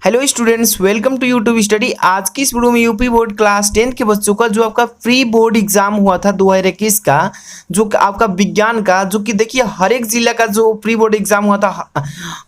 Hello students, welcome to YouTube study. आज की इस वीडियो में यूपी बोर्ड क्लास 10 के बच्चों का जो आपका प्री बोर्ड एग्जाम हुआ था 2021 का, जो आपका विज्ञान का, जो कि देखिए हर एक जिला का जो प्री बोर्ड एग्जाम हुआ था,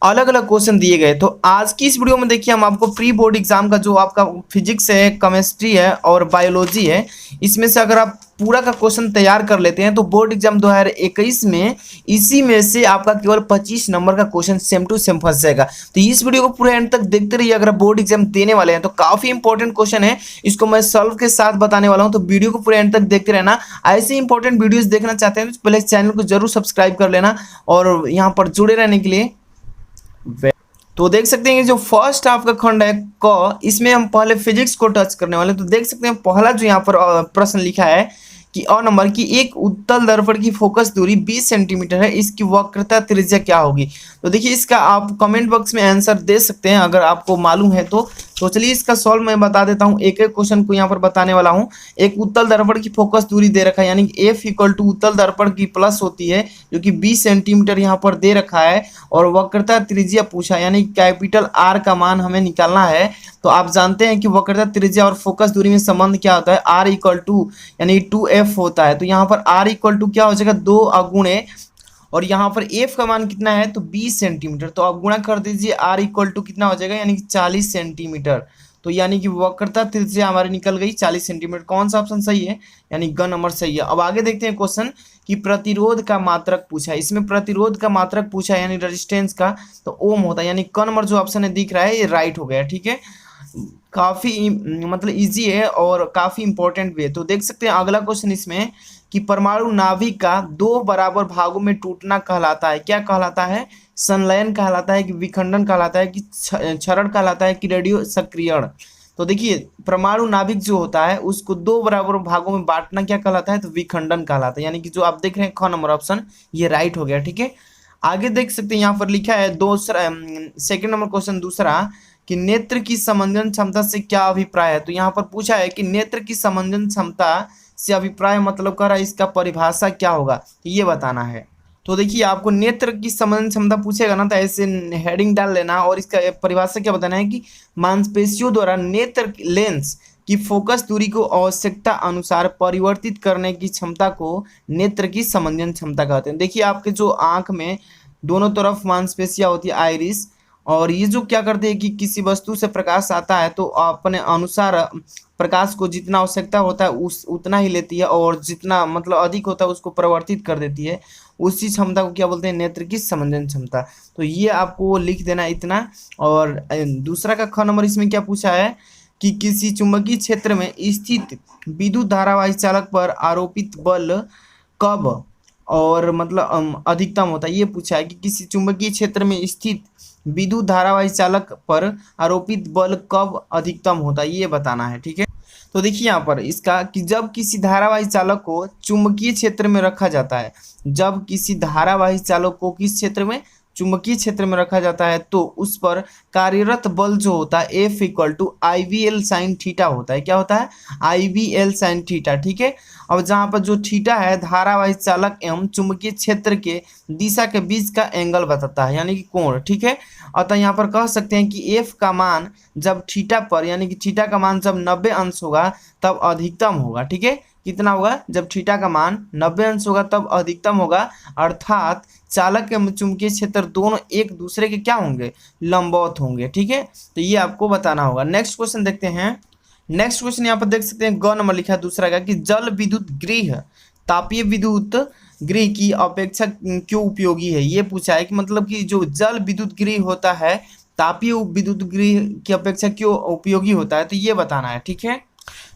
अलग अलग क्वेश्चन दिए गए। तो आज की इस वीडियो में देखिए हम आपको प्री बोर्ड एग्जाम का जो आपका फिजिक्स है, केमिस्ट्री है और बायोलॉजी है, इसमें से अगर आप पूरा का क्वेश्चन तैयार कर लेते हैं तो बोर्ड एग्जाम 2021 में इसी में से आपका केवल 25 नंबर का क्वेश्चन सेम टू सेम फंस जाएगा। तो इस वीडियो को पूरे एंड तक देखते रहिए। अगर आप बोर्ड एग्जाम देने वाले हैं तो काफी इंपॉर्टेंट क्वेश्चन है, इसको मैं सॉल्व के साथ बताने वाला हूं, तो वीडियो को पूरे एंड तक देखते रहना। ऐसे इंपॉर्टेंट वीडियोस देखना चाहते हैं तो पहले चैनल को जरूर सब्सक्राइब कर लेना और यहाँ पर जुड़े रहने के लिए। तो देख सकते हैं कि जो फर्स्ट हाफ का खंड है क, इसमें हम पहले फिजिक्स को टच करने वाले हैं। तो देख सकते हैं पहला जो यहाँ पर प्रश्न लिखा है कि अ नंबर की एक उत्तल दर्पण की फोकस दूरी 20 सेंटीमीटर है, इसकी वक्रता त्रिज्या क्या होगी। तो देखिए इसका आप कमेंट बॉक्स में आंसर दे सकते हैं अगर आपको मालूम है तो चलिए इसका सॉल्व मैं बता देता हूं। एक एक क्वेश्चन को यहाँ पर बताने वाला हूं। एक उत्तल दर्पण की फोकस दूरी दे रखा है, यानी कि एफ इक्वल टू उत्तल दर्पण की प्लस होती है जो कि 20 सेंटीमीटर यहाँ पर दे रखा है, और वक्रता त्रिज्या पूछा, यानी कैपिटल आर का मान हमें निकालना है। तो आप जानते हैं कि वक्रता त्रिज्या और फोकस दूरी में संबंध क्या होता है, आर इक्वल टू यानी 2f होता है। तो यहाँ पर आर इक्वल टू क्या हो जाएगा, 2 अगुणे, और यहाँ पर एफ का मान कितना है तो 20 सेंटीमीटर, तो आप गुणा कर दीजिए, आर इक्वल टू कितना हो जाएगा यानी कि 40 सेंटीमीटर। तो यानी कि वक्रता त्रिज्या हमारी निकल गई 40 सेंटीमीटर। कौन सा ऑप्शन सही है, यानी ग नंबर सही है। अब आगे देखते हैं क्वेश्चन कि प्रतिरोध का मात्रक पूछा है। इसमें प्रतिरोध का मात्रक पूछा है यानी रेजिस्टेंस का, तो ओम होता है, यानी क नंबर जो ऑप्शन है दिख रहा है ये राइट हो गया। ठीक है, काफी मतलब इजी है और काफी इंपॉर्टेंट भी है। तो देख सकते हैं अगला क्वेश्चन इसमें कि परमाणु नाभिक का 2 बराबर भागों में टूटना कहलाता है, क्या कहलाता है, संलयन कहलाता है कि विखंडन कहलाता है कि क्षरण कहलाता है कि रेडियो सक्रियण। तो देखिए परमाणु नाभिक जो होता है उसको 2 बराबर भागों में बांटना क्या कहलाता है, तो विखंडन कहलाता है, यानी कि जो आप देख रहे हैं ख नंबर ऑप्शन ये राइट हो गया। ठीक है, आगे देख सकते हैं यहाँ पर लिखा है दूसरा सेकंड नंबर क्वेश्चन दूसरा कि नेत्र की समंजन क्षमता से क्या अभिप्राय है। तो यहाँ पर पूछा है कि नेत्र की समंजन क्षमता से अभिप्राय मतलब कर रहा है, इसका परिभाषा क्या होगा, तो ये बताना है। तो देखिए आपको नेत्र की समंजन क्षमता पूछेगा ना तो ऐसे हेडिंग डाल लेना, और इसका परिभाषा क्या बताना है कि मांसपेशियों द्वारा नेत्र लेंस की फोकस दूरी को आवश्यकता अनुसार परिवर्तित करने की क्षमता को नेत्र की समंजन क्षमता कहते हैं। देखिए आपके जो आंख में दोनों तरफ मांसपेशियां होती है, आइरिस, और ये जो क्या करते हैं कि किसी वस्तु से प्रकाश आता है तो अपने अनुसार प्रकाश को जितना आवश्यकता होता है उस उतना ही लेती है, और जितना मतलब अधिक होता है उसको परिवर्तित कर देती है। उसी क्षमता को क्या बोलते हैं, नेत्र की समंजन क्षमता। तो ये आपको लिख देना इतना। और दूसरा का ख नंबर इसमें क्या पूछा है कि किसी चुंबकीय क्षेत्र में स्थित विद्युत धारावाही चालक पर आरोपित बल कब और मतलब अधिकतम होता है, ये पूछा है कि किसी चुंबकीय क्षेत्र में स्थित विद्युत धारावाही चालक पर आरोपित बल कब अधिकतम होता है, ये बताना है। ठीक है, तो देखिए यहाँ पर इसका कि जब किसी धारावाही चालक को चुंबकीय क्षेत्र में रखा जाता है, जब किसी धारावाही चालक को किस क्षेत्र में, चुंबकीय क्षेत्र में रखा जाता है, तो उस पर कार्यरत बल जो होता है F equal to I V L sine theta होता है। क्या होता है, I V L sine theta. ठीक है, अब जहाँ पर जो थीटा है धारावाही चालक एवं चुंबकीय क्षेत्र के दिशा के बीच का एंगल बताता है, यानी कि कोण। ठीक है, अतः यहाँ पर कह सकते हैं कि एफ का मान जब थीटा पर, यानी कि थीटा का मान जब 90 अंश होगा तब अधिकतम होगा। ठीक है, कितना होगा, जब थीटा का मान 90 अंश होगा तब अधिकतम होगा, अर्थात चालक एवं चुंबकीय क्षेत्र दोनों एक दूसरे के क्या होंगे, लंबवत होंगे। ठीक है, तो ये आपको बताना होगा। नेक्स्ट क्वेश्चन देखते हैं। नेक्स्ट क्वेश्चन यहाँ पर देख सकते हैं ग नंबर लिखा है दूसरा का कि जल विद्युत गृह तापीय विद्युत गृह की अपेक्षा क्यों उपयोगी है, ये पूछा है कि मतलब कि जो जल विद्युत गृह होता है तापीय विद्युत गृह की अपेक्षा क्यों उपयोगी होता है, तो ये बताना है। ठीक है,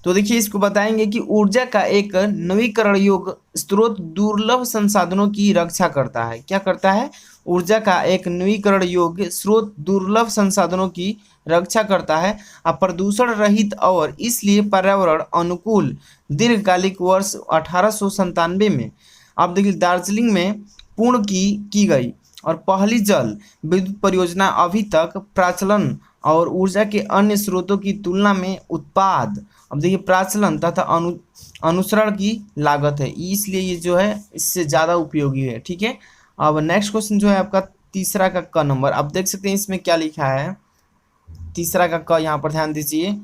तो देखिए इसको बताएंगे कि ऊर्जा का एक नवीकरण योग्य स्रोत दुर्लभ संसाधनों की रक्षा करता है। क्या करता है, ऊर्जा का एक नवीकरण योग्य स्रोत दुर्लभ संसाधनों की रक्षा करता है, प्रदूषण रहित और इसलिए पर्यावरण अनुकूल दीर्घकालिक वर्ष 1897 में अब देखिए दार्जिलिंग में पूर्ण की गई और पहली जल विद्युत परियोजना अभी तक प्राचलन और ऊर्जा के अन्य स्रोतों की तुलना में उत्पाद, अब देखिए प्राचलन तथा अनुसरण की लागत है, इसलिए ये जो है इससे ज़्यादा उपयोगी है। ठीक है, अब नेक्स्ट क्वेश्चन जो है आपका तीसरा का क नंबर, आप देख सकते हैं इसमें क्या लिखा है तीसरा का क यहाँ पर ध्यान दीजिए।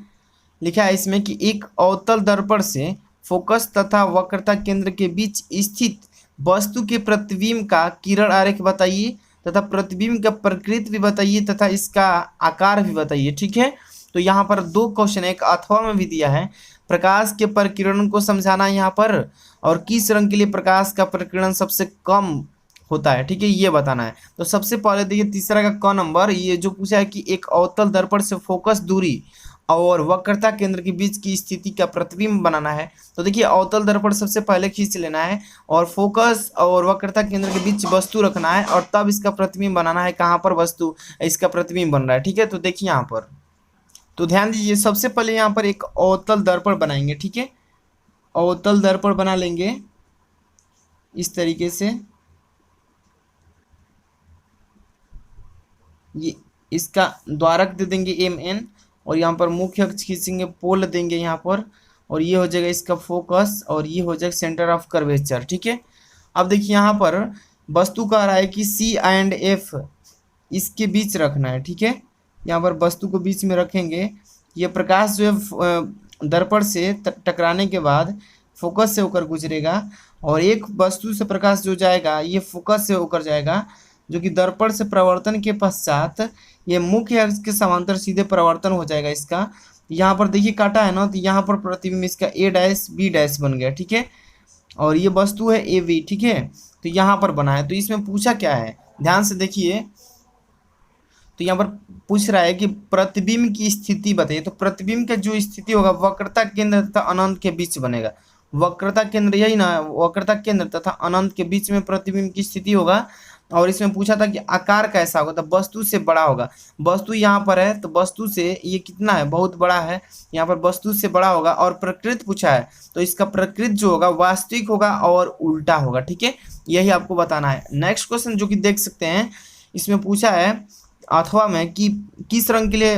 लिखा है इसमें कि एक अवतल दर्पण से फोकस तथा वक्रता केंद्र के बीच स्थित वस्तु के प्रतिबिंब का किरण आरेख बताइए तथा प्रतिबिंब का प्रकृति भी बताइए तथा इसका आकार भी बताइए। ठीक है, तो यहाँ पर दो क्वेश्चन है, एक अथवा में भी दिया है, प्रकाश के प्रकीर्णन को समझाना है यहाँ पर, और किस रंग के लिए प्रकाश का प्रकीर्णन सबसे कम होता है। ठीक है, ये बताना है। तो सबसे पहले देखिए तीसरा का क नंबर, ये जो पूछा है कि एक अवतल दर्पण से फोकस दूरी और वक्रता केंद्र के बीच की स्थिति का प्रतिबिंब बनाना है। तो देखिए अवतल दर्पण सबसे पहले खींच लेना है और फोकस और वक्रता केंद्र के बीच वस्तु रखना है और तब इसका प्रतिबिंब बनाना है। कहाँ पर वस्तु इसका प्रतिबिंब बन रहा है। ठीक है, तो देखिए यहाँ पर तो ध्यान दीजिए, सबसे पहले यहाँ पर एक अवतल दर्पण बनाएंगे। ठीक है, अवतल दर्पण बना लेंगे इस तरीके से, ये इसका द्वारक दे देंगे MN और यहाँ पर मुख्य अक्ष खींचेंगे, पोल देंगे यहाँ पर, और ये हो जाएगा इसका फोकस और ये हो जाएगा सेंटर ऑफ कर्वेचर। ठीक है, अब देखिए यहाँ पर वस्तु कह रहा है कि C एंड F इसके बीच रखना है। ठीक है, यहाँ पर वस्तु को बीच में रखेंगे। ये प्रकाश जो है दर्पण से टकराने के बाद फोकस से होकर गुजरेगा और एक वस्तु से प्रकाश जो जाएगा ये फोकस से होकर जाएगा, जो कि दर्पण से प्रवर्तन के पश्चात ये मुख्य अक्ष के समांतर सीधे प्रवर्तन हो जाएगा इसका। यहाँ पर देखिए काटा है ना, तो यहाँ पर प्रतिबिंब इसका A', B' बन गया। ठीक है, और ये वस्तु है AB। ठीक है, तो यहाँ पर बना है। तो इसमें पूछा क्या है, ध्यान से देखिए, तो यहाँ पर पूछ रहा है कि प्रतिबिंब की स्थिति बताइए। तो प्रतिबिंब का जो स्थिति होगा वक्रता केंद्र तथा अनंत के बीच बनेगा। वक्रता केंद्र यही ना, वक्रता केंद्र तथा अनंत के बीच में प्रतिबिंब की स्थिति होगा। और इसमें पूछा था कि आकार कैसा होगा, तो वस्तु से बड़ा होगा। वस्तु यहाँ पर है तो वस्तु से ये कितना है, बहुत बड़ा है, यहाँ पर वस्तु से बड़ा होगा। और प्रकृति पूछा है तो इसका प्रकृति जो होगा वास्तविक होगा और उल्टा होगा। ठीक है, यही आपको बताना है। नेक्स्ट क्वेश्चन जो कि देख सकते हैं, इसमें पूछा है अथवा में कि किस रंग के लिए,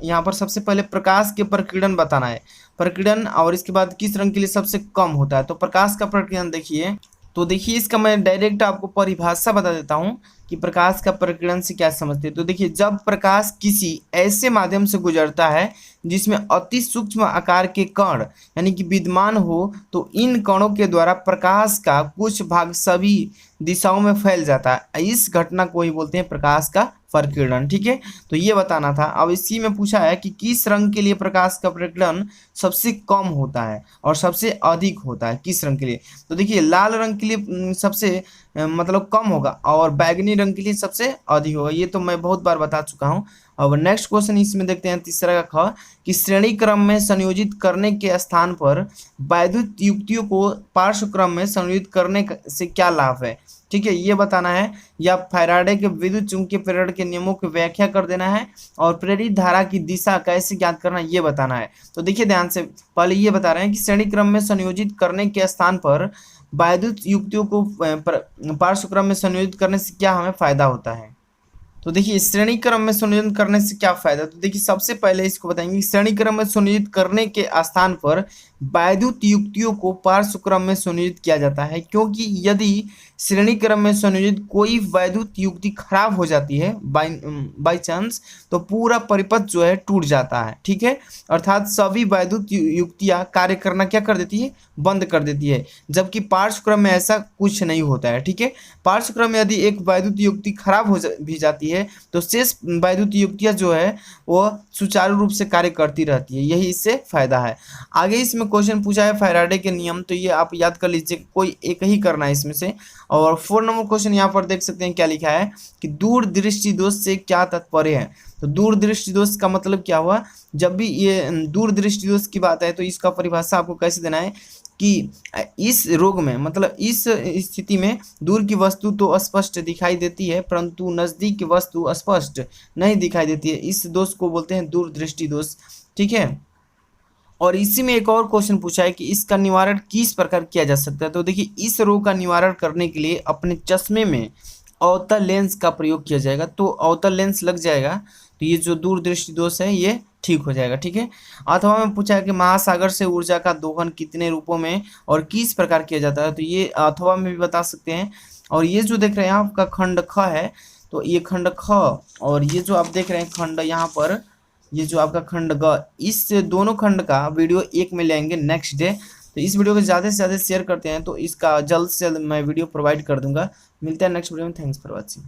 यहाँ पर सबसे पहले प्रकाश के प्रकीर्णन बताना है, प्रकीर्णन, और इसके बाद किस रंग के लिए सबसे कम होता है। तो प्रकाश का प्रकीर्णन देखिए, तो देखिए इसका मैं डायरेक्ट आपको परिभाषा बता देता हूँ कि प्रकाश का प्रकीर्णन से क्या समझते हैं। तो देखिए जब प्रकाश किसी ऐसे माध्यम से गुजरता है जिसमें अति सूक्ष्म आकार के कण यानी कि विद्यमान हो, तो इन कणों के द्वारा प्रकाश का कुछ भाग सभी दिशाओं में फैल जाता है। इस घटना को ही बोलते हैं प्रकाश का प्रकीर्णन। ठीक है, तो ये बताना था। अब इसी में पूछा है कि किस रंग के लिए प्रकाश का प्रकीर्णन सबसे कम होता है और सबसे अधिक होता है, किस रंग के लिए। तो देखिए लाल रंग के लिए सबसे मतलब कम होगा और बैगनी रंग के लिए सबसे अधिक होगा। ये तो मैं बहुत बार बता चुका हूँ। अब नेक्स्ट क्वेश्चन इसमें देखते हैं, तीसरा का ख, कि श्रेणी क्रम में संयोजित करने के स्थान पर वैद्युत युक्तियों को पार्श्व क्रम में संयोजित करने से क्या लाभ है। ठीक है, ये बताना है। या फैराडे के विद्युत चुंबकीय प्रेरण के नियमों की व्याख्या कर देना है और प्रेरित धारा की दिशा कैसे ज्ञात करना, ये बताना है। तो देखिए ध्यान से, पहले ये बता रहे हैं कि श्रेणी क्रम में संयोजित करने के स्थान पर वैद्युत युक्तियों को पार्श्व क्रम में संयोजित करने से क्या हमें फायदा होता है। तो देखिए श्रेणी क्रम में संयोजन करने से क्या फायदा। तो देखिए सबसे पहले इसको बताएंगे, श्रेणी क्रम में संयोजित करने के स्थान पर वैद्युत युक्तियों को पार्श्व क्रम में संयोजित किया जाता है, क्योंकि यदि श्रेणी क्रम में संयोजित कोई वैद्युत युक्ति खराब हो जाती है बाई चांस, तो पूरा परिपथ जो है टूट जाता है। ठीक है, अर्थात सभी वैद्युत युक्तियां कार्य करना क्या कर देती है, बंद कर देती है, जबकि पार्श्व क्रम में ऐसा कुछ नहीं होता है। ठीक है, पार्श्व क्रम में यदि एक वैद्युत युक्ति खराब हो भी जाती है तो शेष वैद्युत युक्तियां जो है वो सुचारू रूप से कार्य करती रहती है, यही इससे फायदा है। आगे इसमें क्वेश्चन पूछा है फैराडे के नियम, तो ये आप याद कर लीजिए, कोई एक ही करना है इसमें से। और 4 नंबर क्वेश्चन यहाँ पर देख सकते हैं क्या लिखा है कि दूरदृष्टि दोष से क्या तात्पर्य है। तो दूरदृष्टि दोष का मतलब क्या हुआ, जब भी ये दूरदृष्टि दोष की बात है तो इसका परिभाषा आपको कैसे देना है कि इस रोग में, मतलब इस स्थिति में दूर की वस्तु तो स्पष्ट दिखाई देती है परंतु नजदीक की वस्तु स्पष्ट नहीं दिखाई देती है, इस दोष को बोलते हैं दूरदृष्टि दोष। ठीक है, और इसी में एक और क्वेश्चन पूछा है कि इसका निवारण किस प्रकार किया जा सकता है। तो देखिए इस रोग का निवारण करने के लिए अपने चश्मे में अवतल लेंस का प्रयोग किया जाएगा। तो अवतल लेंस लग जाएगा तो ये जो दूरदृष्टि दोष है ये ठीक हो जाएगा। ठीक है, अथवा में पूछा है कि महासागर से ऊर्जा का दोहन कितने रूपों में और किस प्रकार किया जाता है। तो ये अथवा में भी बता सकते हैं। और ये जो देख रहे हैं आपका खंड ख है, तो ये खंड ख, और ये जो आप देख रहे हैं खंड यहाँ पर ये जो आपका खंड ग, इस दोनों खंड का वीडियो एक में लेंगे नेक्स्ट डे। तो इस वीडियो को ज़्यादा से ज़्यादा शेयर करते हैं तो इसका जल्द से जल्द मैं वीडियो प्रोवाइड कर दूंगा। मिलते हैं नेक्स्ट वीडियो में। Thanks for watching.